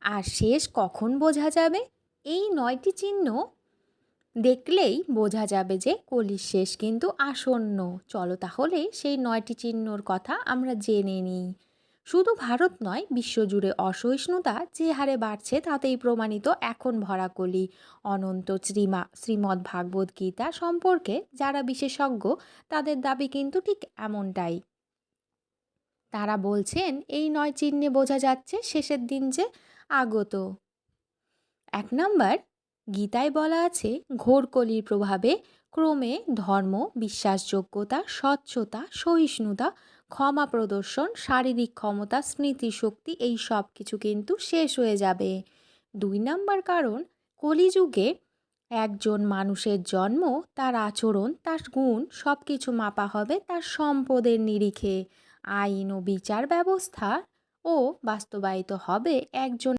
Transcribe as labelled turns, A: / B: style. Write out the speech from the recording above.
A: আর শেষ কখন বোঝা যাবে? এই ৯টি চিহ্ন দেখলেই বোঝা যাবে যে কলির শেষ কিন্তু আসন্ন। চলো তাহলে সেই ৯টি চিহ্নর কথা আমরা জেনে নিই। শুধু ভারত নয়, বিশ্বজুড়ে অসহিষ্ণুতা যে হারে বাড়ছে তাতেই প্রমাণিত এখন ভরা কলি। অনন্ত শ্রীমদ্ ভাগবত গীতা সম্পর্কে যারা বিশেষজ্ঞ তাদের দাবি কিন্তু ঠিক এমনটাই। তারা বলছেন এই ৯ চিহ্নে বোঝা যাচ্ছে শেষের দিন যে আগত। ১ নাম্বার, গীতায় বলা আছে ঘোর কলির প্রভাবে ক্রমে ধর্ম, বিশ্বাসযোগ্যতা, স্বচ্ছতা, সহিষ্ণুতা, ক্ষমা প্রদর্শন, শারীরিক ক্ষমতা, স্মৃতিশক্তি এই সব কিছু কিন্তু শেষ হয়ে যাবে। ২ নাম্বার কারণ, কলিযুগে একজন মানুষের জন্ম, তার আচরণ, তার গুণ সব কিছু মাপা হবে তার সম্পদের নিরিখে। আইন ও বিচার ব্যবস্থা ও বাস্তবায়িত হবে একজন